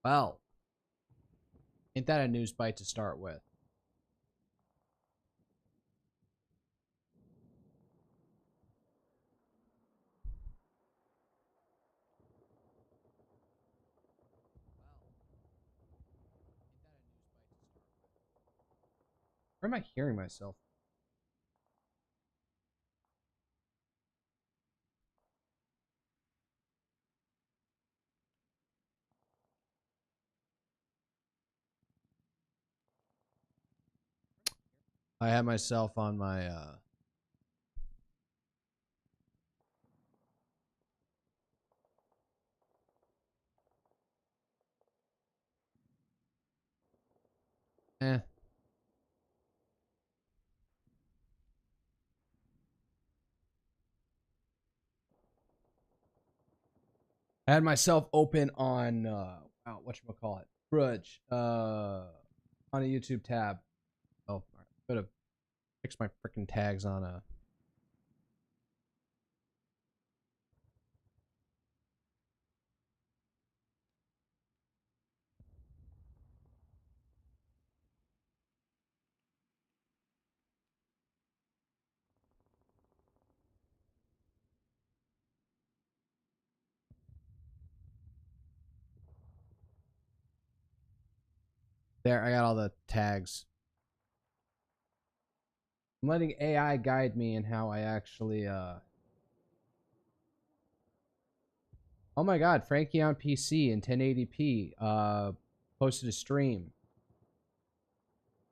Well, ain't that a news bite to start with? Where am I hearing myself? I had myself on my eh. I had myself open on whatchamacallit. Grudge. On a YouTube tab. Oh, gotta fix my freaking tags on a there, I got all the tags. I'm letting AI guide me in how I actually oh my god, Frankie on PC in 1080p posted a stream.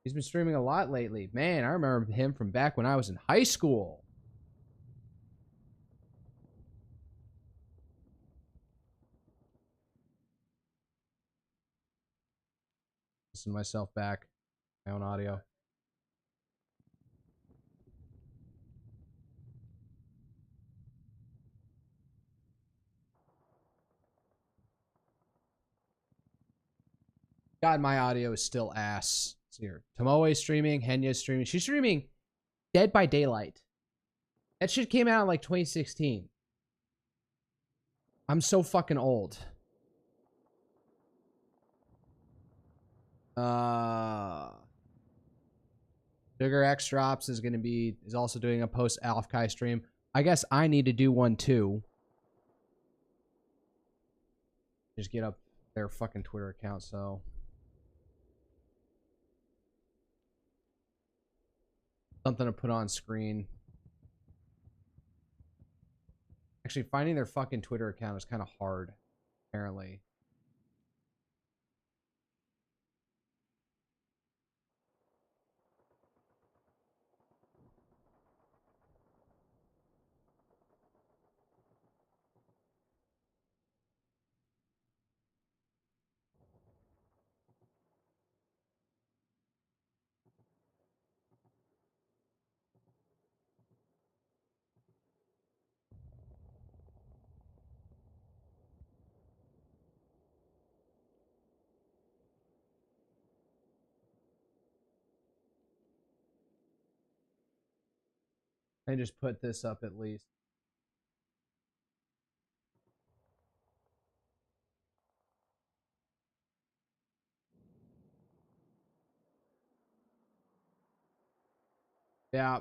He's been streaming a lot lately. Man, I remember him from back when I was in high school. Listen to myself back. My own audio. God, my audio is still ass. Let's see here. Tomoe's streaming. Henya's streaming. She's streaming Dead by Daylight. That shit came out in like 2016. I'm so fucking old. Sugar X Drops is also doing a post Offkai stream. I guess I need to do one too. Just get up their fucking Twitter account, so something to put on screen. Actually, finding their fucking Twitter account is kind of hard, apparently. I just put this up at least. Yeah.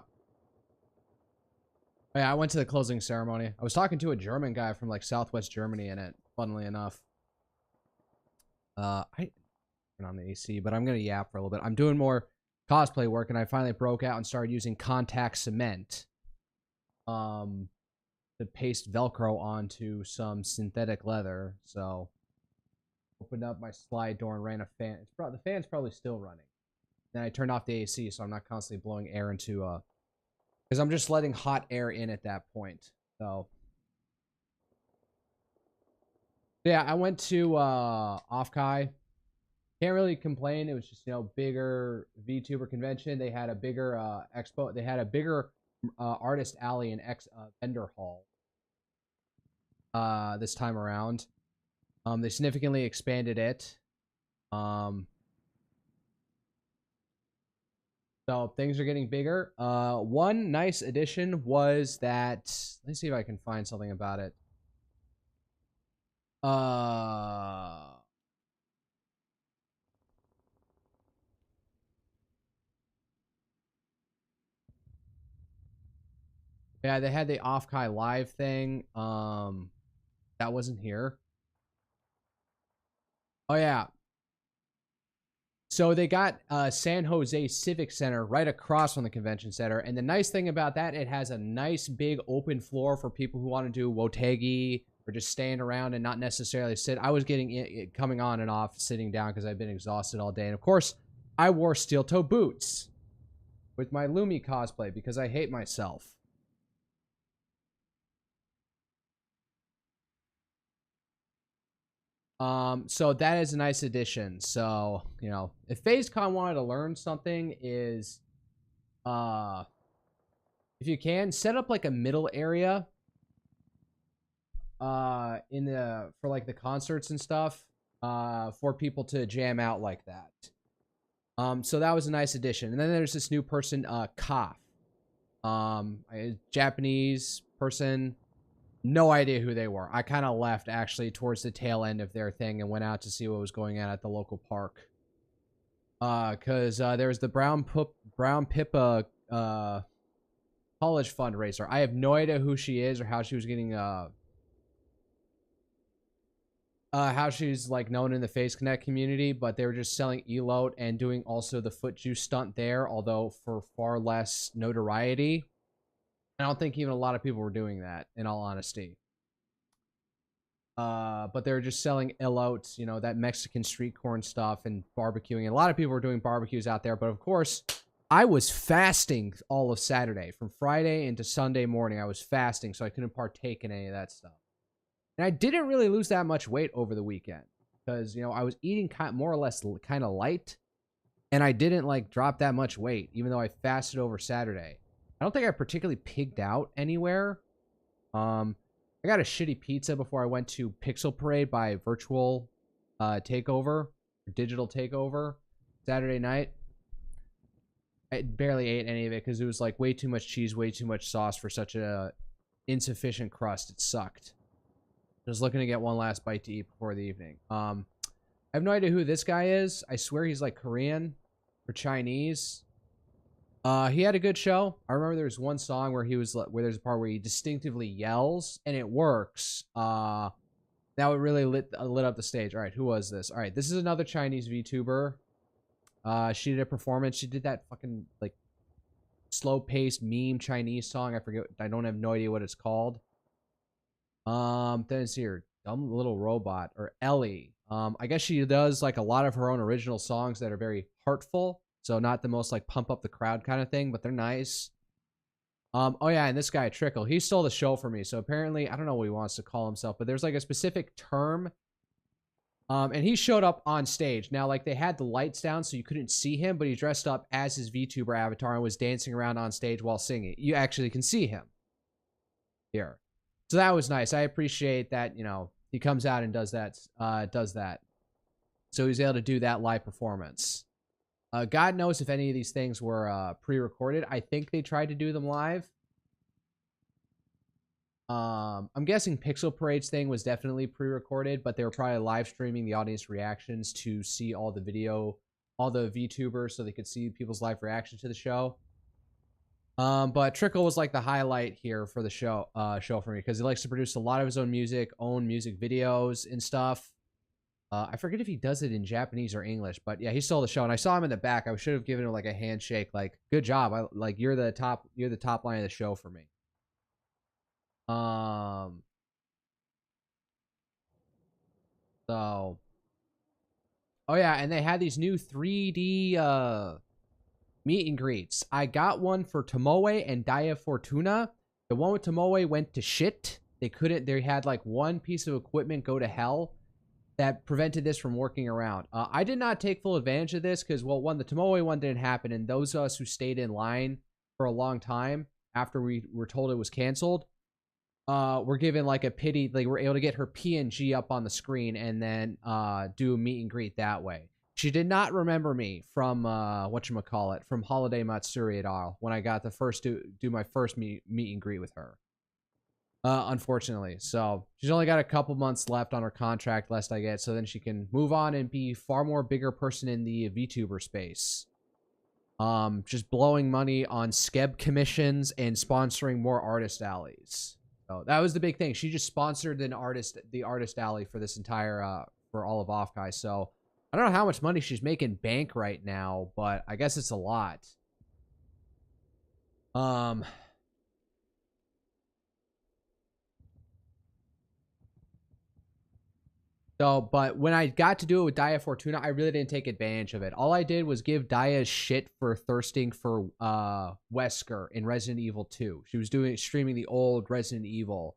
Yeah, I went to the closing ceremony. I was talking to a German guy from like Southwest Germany in it, funnily enough. I turn on the AC, but I'm gonna yap for a little bit. I'm doing more cosplay work, and I finally broke out and started using contact cement. To paste Velcro onto some synthetic leather. So opened up my slide door and ran a fan. The fan's probably still running. Then I turned off the AC, so I'm not constantly blowing air into because I'm just letting hot air in at that point. So yeah, I went to Offkai. Can't really complain. It was just, bigger VTuber convention. They had a bigger expo. They had a bigger artist alley and vendor hall this time around. They significantly expanded it. So things are getting bigger. One nice addition was that, let me see if I can find something about it. Yeah, they had the Offkai live thing. That wasn't here. Oh yeah. So they got San Jose Civic Center right across from the convention center, and the nice thing about that, it has a nice big open floor for people who want to do wotegi or just stand around and not necessarily sit. I was getting it coming on and off sitting down because I've been exhausted all day, and of course, I wore steel toe boots with my Lumi cosplay because I hate myself. So that is a nice addition. So, you know, if FazeCon wanted to learn something is, if you can, set up like a middle area, for like the concerts and stuff, for people to jam out like that. So that was a nice addition. And then there's this new person, Koff. A Japanese person. No idea who they were. I kind of left actually towards the tail end of their thing and went out to see what was going on at the local park. Cause there was the Brown Pippa college fundraiser. I have no idea who she is or how she was getting how she's like known in the Face Connect community, but they were just selling elote and doing also the foot juice stunt there, although for far less notoriety. I don't think even a lot of people were doing that, in all honesty. But they were just selling elotes, you know, that Mexican street corn stuff and barbecuing. And a lot of people were doing barbecues out there. But of course, I was fasting all of Saturday. From Friday into Sunday morning, I was fasting, so I couldn't partake in any of that stuff. And I didn't really lose that much weight over the weekend because, you know, I was eating more or less kind of light. And I didn't like drop that much weight, even though I fasted over Saturday. I don't think I particularly pigged out anywhere. I got a shitty pizza before I went to Pixel Parade by Virtual Takeover, Digital Takeover, Saturday night. I barely ate any of it because it was like way too much cheese, way too much sauce for such a insufficient crust. It sucked. Just looking to get one last bite to eat before the evening. I have no idea who this guy is. I swear he's like Korean or Chinese. He had a good show. I remember there was one song where there's a part where he distinctively yells, and it works. That would really lit up the stage. All right, who was this? All right, this is another Chinese VTuber. She did a performance. She did that fucking like slow-paced meme Chinese song. I forget. I don't have no idea what it's called. Then it's here, dumb little robot or Ellie. I guess she does like a lot of her own original songs that are very heartful. So not the most like pump up the crowd kind of thing, but they're nice. Oh yeah, and this guy Trickle, he stole the show for me. So apparently, I don't know what he wants to call himself, but there's like a specific term. And he showed up on stage. Now, like they had the lights down so you couldn't see him, but he dressed up as his VTuber avatar and was dancing around on stage while singing. You actually can see him here. So that was nice. I appreciate that, you know, he comes out and does that. So he's able to do that live performance. God knows if any of these things were pre-recorded. I think they tried to do them live. I'm guessing Pixel Parade's thing was definitely pre-recorded, but they were probably live streaming the audience reactions to see all the video, all the VTubers, so they could see people's live reaction to the show. But Trickle was like the highlight here for the show for me because he likes to produce a lot of his own music videos and stuff. I forget if he does it in Japanese or English, but yeah, he stole the show. And I saw him in the back. I should have given him like a handshake, like, good job. You're the top line of the show for me. So, oh yeah, and they had these new 3D meet and greets. I got one for Tomoe and Dia Fortuna. The one with Tomoe went to shit. They had like one piece of equipment go to hell that prevented this from working around. I did not take full advantage of this because, well, one, the Tomoe one didn't happen, and those of us who stayed in line for a long time after we were told it was canceled, were given like a pity, like we're able to get her PNG up on the screen and then do a meet and greet that way. She did not remember me from whatchamacallit, from Holiday Matsuri at all when I got the first do my first meet and greet with her. Unfortunately. So she's only got a couple months left on her contract, lest I get, so then she can move on and be far more bigger person in the VTuber space. Just blowing money on skeb commissions and sponsoring more artist alleys. So that was the big thing. She just sponsored the artist alley for this entire for all of Offkai. So I don't know how much money she's making bank right now, but I guess it's a lot. So, but when I got to do it with Daya Fortuna, I really didn't take advantage of it. All I did was give Daya shit for thirsting for Wesker in Resident Evil 2. She was streaming the old Resident Evil,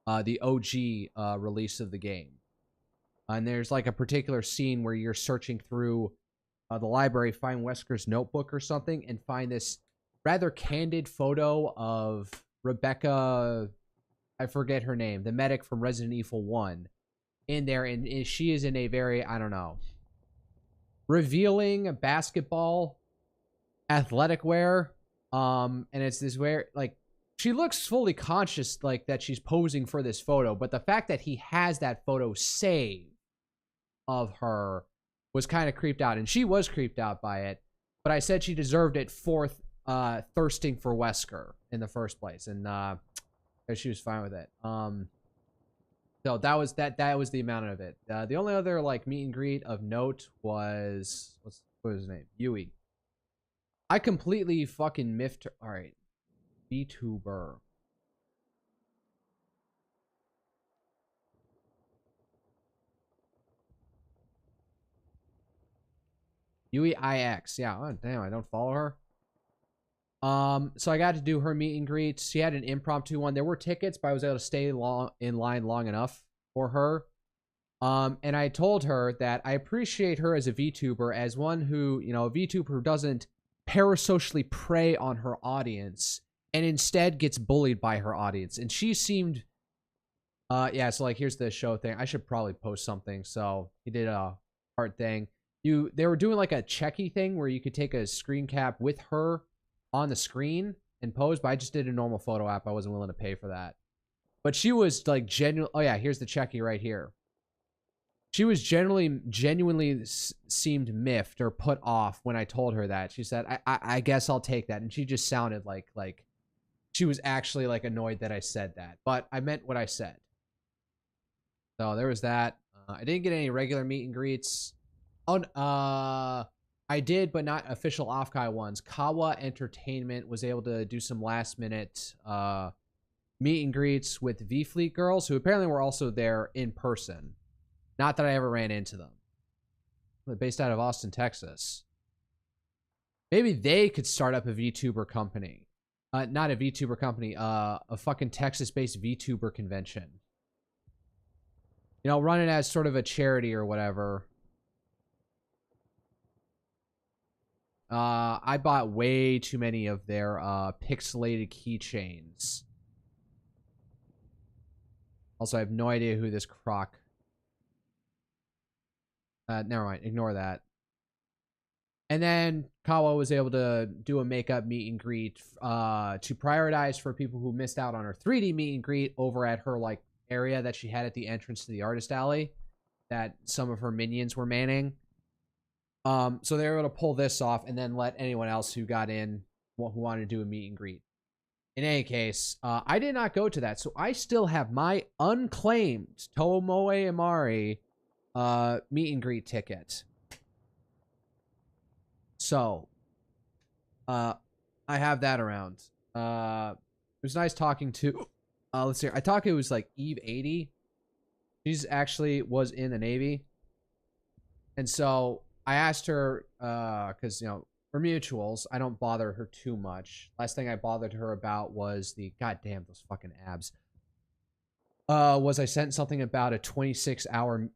the OG release of the game. And there's like a particular scene where you're searching through the library, find Wesker's notebook or something, and find this rather candid photo of Rebecca, I forget her name, the medic from Resident Evil 1. In there, and she is in a very, I don't know, revealing basketball athletic wear. And it's this wear, like, she looks fully conscious, like, that she's posing for this photo, but the fact that he has that photo saved of her was kind of creeped out, and she was creeped out by it, but I said she deserved it for thirsting for Wesker in the first place, and she was fine with it. So that was the amount of it. The only other like meet and greet of note was what was his name? Yui. I completely fucking miffed her. All right, VTuber. Yui IX. Yeah. Oh, damn, I don't follow her. So I got to do her meet and greet. She had an impromptu one. There were tickets, but I was able to stay in line long enough for her. And I told her that I appreciate her as a VTuber, as one who, you know, a VTuber who doesn't parasocially prey on her audience and instead gets bullied by her audience. And she seemed, yeah, so like, here's the show thing. I should probably post something. So he did a art thing. They were doing like a checky thing where you could take a screen cap with her on the screen and pose, but I just did a normal photo app. I wasn't willing to pay for that. But she was like genuine. Oh yeah, here's the checky right here. She was genuinely seemed miffed or put off when I told her that. She said, I guess I'll take that. And she just sounded like she was actually like annoyed that I said that. But I meant what I said. So there was that. I didn't get any regular meet and greets. Oh, I did, but not official Offkai ones. Kawa Entertainment was able to do some last minute meet and greets with V-Fleet girls, who apparently were also there in person. Not that I ever ran into them. They're based out of Austin, Texas. Maybe they could start up a VTuber company. Not a VTuber company, a fucking Texas-based VTuber convention. You know, run it as sort of a charity or whatever. I bought way too many of their pixelated keychains. Also, I have no idea who this croc. Never mind. Ignore that. And then Kawa was able to do a makeup meet and greet to prioritize for people who missed out on her 3D meet and greet over at her like area that she had at the entrance to the artist alley that some of her minions were manning. So they were able to pull this off and then let anyone else who got in who wanted to do a meet and greet. In any case, I did not go to that, so I still have my unclaimed Tomoe Amari meet and greet ticket. So, I have that around. It was nice talking to, let's see, I thought it was like Eve 80. She's actually was in the Navy. And so I asked her, because, you know, we're mutuals. I don't bother her too much. Last thing I bothered her about was the, goddamn, those fucking abs. Was I sent something about a 26-hour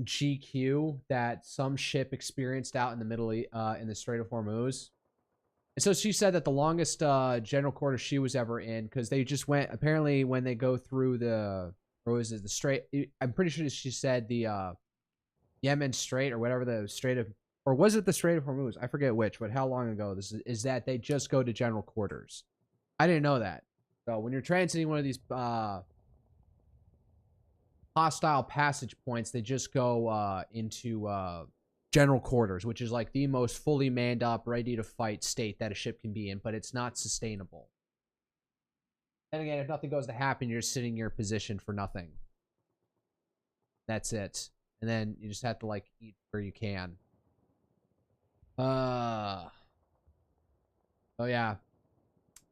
GQ that some ship experienced out in the middle, in the Strait of Hormuz. And so she said that the longest general quarters she was ever in, because they just went, apparently when they go through the, or was it the Strait, I'm pretty sure she said the Yemen Strait or whatever, the Strait of, or was it the Strait of Hormuz? I forget which, but how long ago this is that they just go to general quarters. I didn't know that. So when you're transiting one of these hostile passage points, they just go into general quarters, which is like the most fully manned up, ready to fight state that a ship can be in, but it's not sustainable. And again, if nothing goes to happen, you're just sitting in your position for nothing. That's it. And then you just have to like eat where you can. Oh yeah.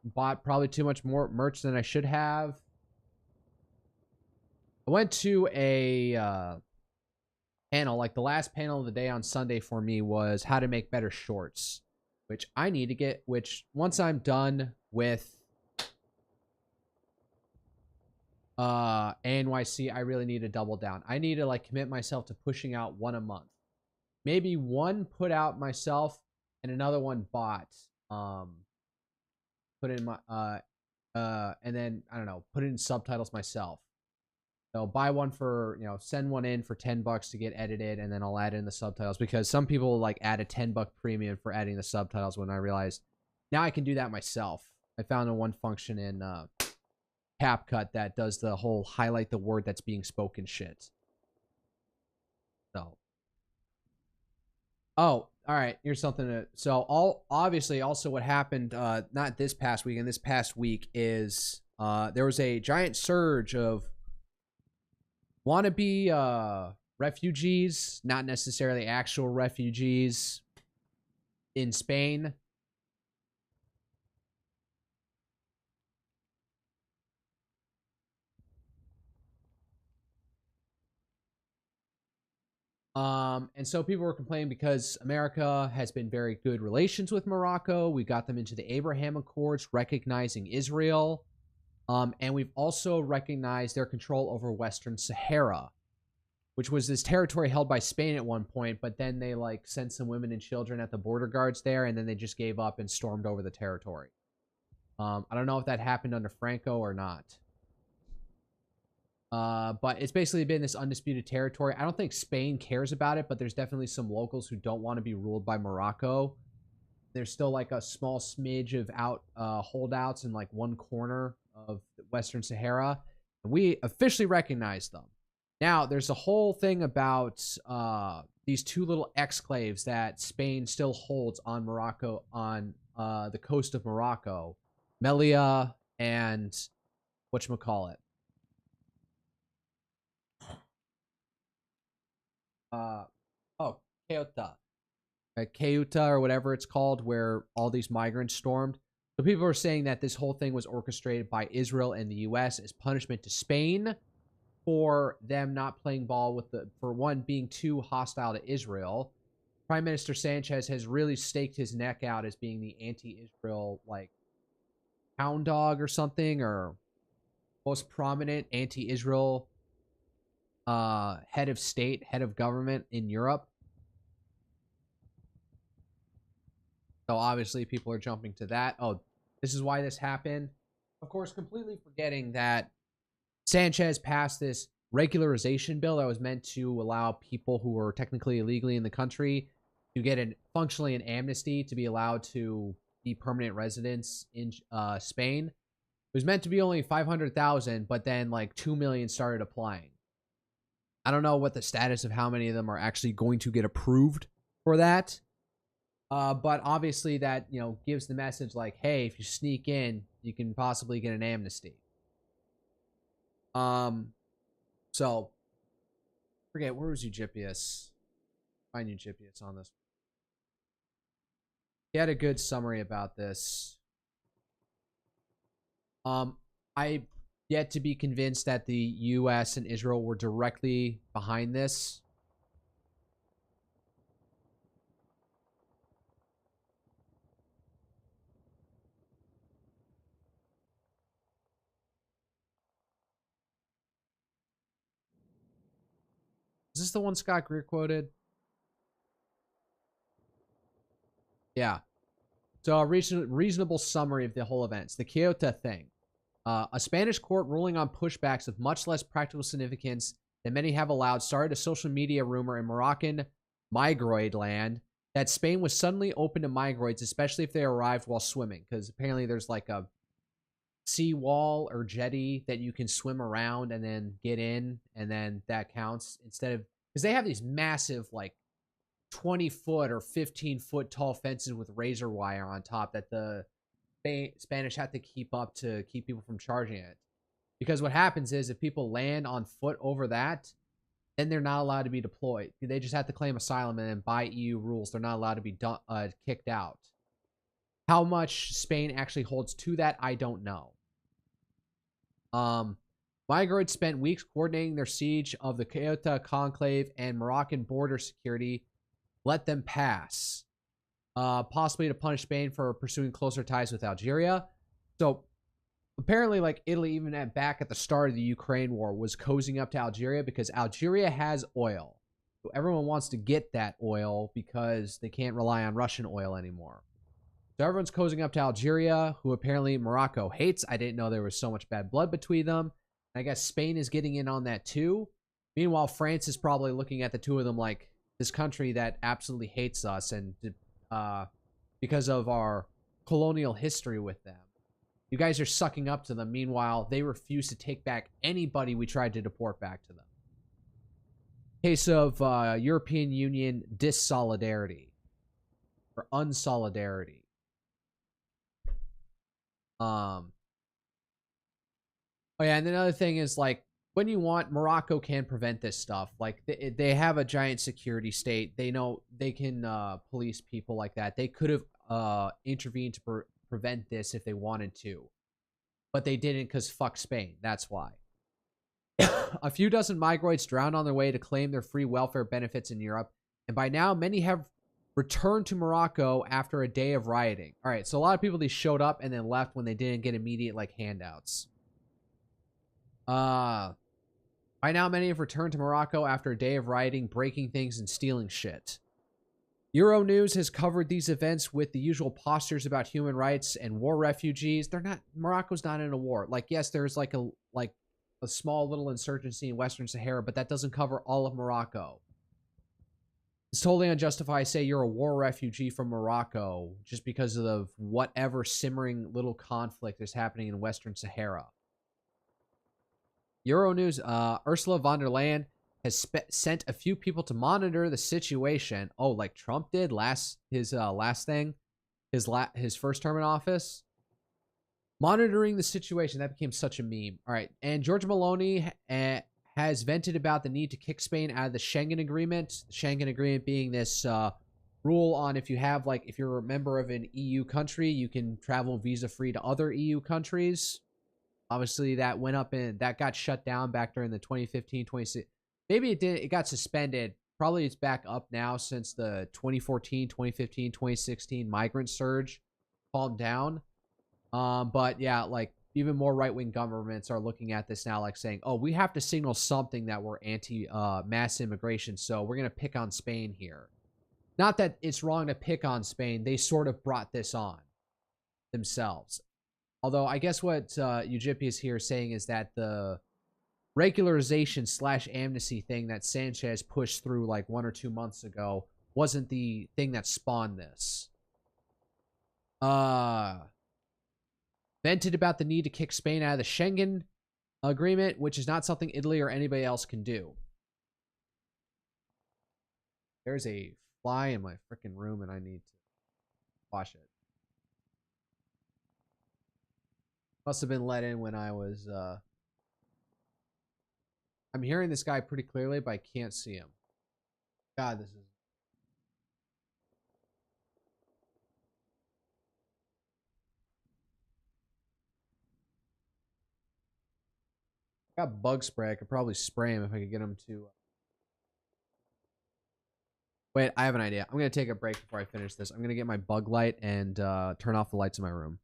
Bought probably too much more merch than I should have. I went to a panel, like the last panel of the day on Sunday for me was how to make better shorts, which I need to get, which once I'm done with ANYC, I really need to double down. I need to like commit myself to pushing out one a month. Maybe one put out myself and another one bought. Put in my and then I don't know, put in subtitles myself. So buy one for, you know, send one in for $10 to get edited, and then I'll add in the subtitles, because some people like add a $10 premium for adding the subtitles, when I realized now I can do that myself. I found a one function in CapCut that does the whole highlight the word that's being spoken shit. So, oh, all right. Here's something to, so obviously also what happened not this past week, and this past week is there was a giant surge of wannabe refugees, not necessarily actual refugees, in Spain. And so people were complaining because America has been very good relations with Morocco. We got them into the Abraham Accords, recognizing Israel. And we've also recognized their control over Western Sahara, which was this territory held by Spain at one point, but then they like sent some women and children at the border guards there, and then they just gave up and stormed over the territory. I don't know if that happened under Franco or not. But it's basically been this undisputed territory. I don't think Spain cares about it, but there's definitely some locals who don't want to be ruled by Morocco. There's still like a small smidge of holdouts in like one corner of Western Sahara, and we officially recognize them. Now, there's a whole thing about these two little exclaves that Spain still holds on Morocco, on the coast of Morocco, Melilla and whatchamacallit. Ceuta. Ceuta or whatever it's called, where all these migrants stormed. So people are saying that this whole thing was orchestrated by Israel and the U.S. as punishment to Spain for them not playing ball with for one, being too hostile to Israel. Prime Minister Sanchez has really staked his neck out as being the anti-Israel, like, hound dog or something, or most prominent anti-Israel head of state, head of government in Europe. So obviously people are jumping to that. Oh, this is why this happened. Of course, completely forgetting that Sanchez passed this regularization bill that was meant to allow people who were technically illegally in the country to get functionally an amnesty to be allowed to be permanent residents in Spain. It was meant to be only 500,000, but then like 2 million started applying. I don't know what the status of how many of them are actually going to get approved for that. But obviously that, you know, gives the message like, hey, if you sneak in, you can possibly get an amnesty. So forget, where was Eugipius? Find Eugipius on this. He had a good summary about this. I yet to be convinced that the U.S. and Israel were directly behind this. Is this the one Scott Greer quoted? Yeah. So a reasonable summary of the whole events. The Ceuta thing. A Spanish court ruling on pushbacks of much less practical significance than many have allowed started a social media rumor in Moroccan migroid land that Spain was suddenly open to migroids, especially if they arrived while swimming, because apparently there's like a sea wall or jetty that you can swim around and then get in, and then that counts, instead of, because they have these massive like 20-foot or 15-foot tall fences with razor wire on top that the Spanish had to keep up to keep people from charging it. Because what happens is if people land on foot over that, then they're not allowed to be deployed. They just have to claim asylum, and then by EU rules, they're not allowed to be kicked out. How much Spain actually holds to that, I don't know. Migros spent weeks coordinating their siege of the Ceuta conclave and Moroccan border security. Let them pass. Possibly to punish Spain for pursuing closer ties with Algeria. So apparently, like Italy, even back at the start of the Ukraine war, was cozying up to Algeria because Algeria has oil. So everyone wants to get that oil because they can't rely on Russian oil anymore. So everyone's cozying up to Algeria, who apparently Morocco hates. I didn't know there was so much bad blood between them. I guess Spain is getting in on that too. Meanwhile, France is probably looking at the two of them like this country that absolutely hates us, and because of our colonial history with them. You guys are sucking up to them. Meanwhile, they refuse to take back anybody we tried to deport back to them. Case of European Union dissolidarity or unsolidarity. Oh yeah, and another thing is like when you want, Morocco can prevent this stuff. Like they have a giant security state. They know they can police people like that. They could have intervened to prevent this if they wanted to, but they didn't because fuck Spain. That's why. A few dozen migrants drowned on their way to claim their free welfare benefits in Europe, and by now many have returned to Morocco after a day of rioting. All right, so a lot of people, they showed up and then left when they didn't get immediate like handouts. By now many have returned to Morocco after a day of rioting, breaking things and stealing shit. Euronews has covered these events with the usual postures about human rights and war refugees. Morocco's not in a war. Like, yes, there's like a small little insurgency in Western Sahara, but that doesn't cover all of Morocco. It's totally unjustified to say you're a war refugee from Morocco just because of whatever simmering little conflict is happening in Western Sahara. Euronews, Ursula von der Leyen has sent a few people to monitor the situation. Oh, like Trump did his first term in office. Monitoring the situation, that became such a meme. All right, and Georgia Maloney has vented about the need to kick Spain out of the Schengen Agreement. The Schengen Agreement being this rule on if you're a member of an EU country, you can travel visa-free to other EU countries. Obviously, that went up and that got shut down back during the 2015, 2016. Maybe it did. It got suspended. Probably it's back up now since the 2014, 2015, 2016 migrant surge calmed down. But yeah, like even more right-wing governments are looking at this now, like saying, oh, we have to signal something that we're anti-mass immigration, so we're going to pick on Spain here. Not that it's wrong to pick on Spain. They sort of brought this on themselves. Although I guess what Eugippius here is saying is that the regularization / amnesty thing that Sanchez pushed through like 1 or 2 months ago wasn't the thing that spawned this. Vented about the need to kick Spain out of the Schengen Agreement, which is not something Italy or anybody else can do. There's a fly in my freaking room and I need to wash it. Must have been let in when I was, I'm hearing this guy pretty clearly, but I can't see him. God, this is... I got bug spray. I could probably spray him if I could get him to... Wait, I have an idea. I'm going to take a break before I finish this. I'm going to get my bug light and turn off the lights in my room.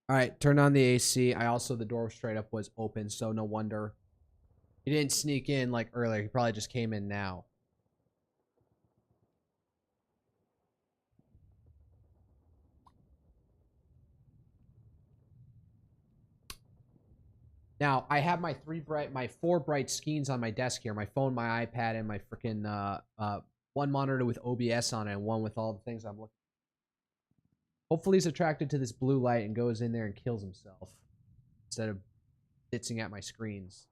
All right, turn on the AC. The door straight up was open, so no wonder he didn't sneak in like earlier. He probably just came in now. Now, I have my four bright screens on my desk here. My phone, my iPad, and my freaking one monitor with OBS on it and one with all the things I'm looking. Hopefully he's attracted to this blue light and goes in there and kills himself instead of blitzing at my screens.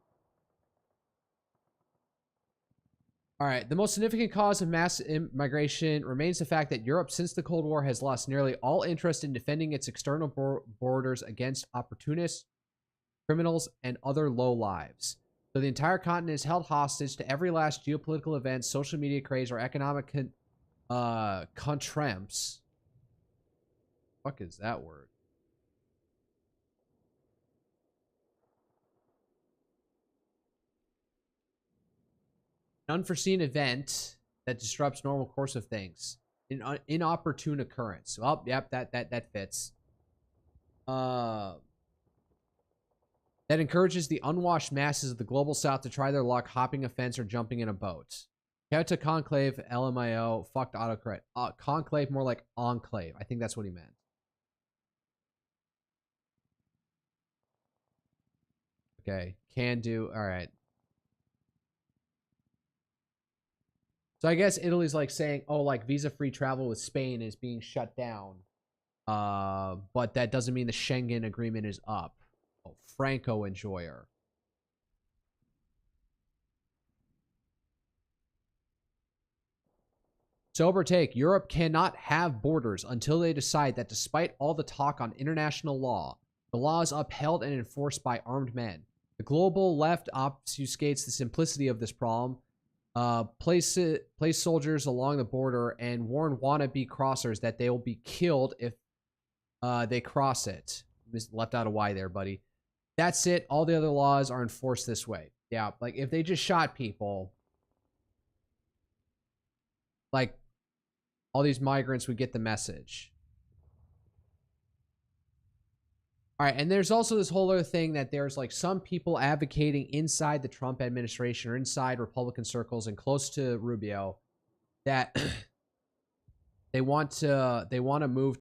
All right, the most significant cause of mass migration remains the fact that Europe, since the Cold War, has lost nearly all interest in defending its external borders against opportunists, criminals, and other low-lives. So the entire continent is held hostage to every last geopolitical event, social media craze, or economic contretemps. Fuck is that word? An unforeseen event that disrupts normal course of things. An inopportune occurrence. Well, yep, that fits. That encourages the unwashed masses of the global south to try their luck hopping a fence or jumping in a boat. Kyoto Conclave, LMIO, fucked autocorrect. Conclave, more like enclave. I think that's what he meant. Okay, can do. All right. So I guess Italy's like saying, oh, like visa-free travel with Spain is being shut down. But that doesn't mean the Schengen agreement is up. Oh, Franco enjoyer. Sober take. Europe cannot have borders until they decide that despite all the talk on international law, the law is upheld and enforced by armed men. The global left obfuscates the simplicity of this problem. Place soldiers along the border and warn wannabe crossers that they will be killed if they cross it. Left out a Y there, buddy. That's it. All the other laws are enforced this way. Yeah, like if they just shot people, like all these migrants would get the message. All right, and there's also this whole other thing that there's like some people advocating inside the Trump administration or inside Republican circles and close to Rubio that they want to move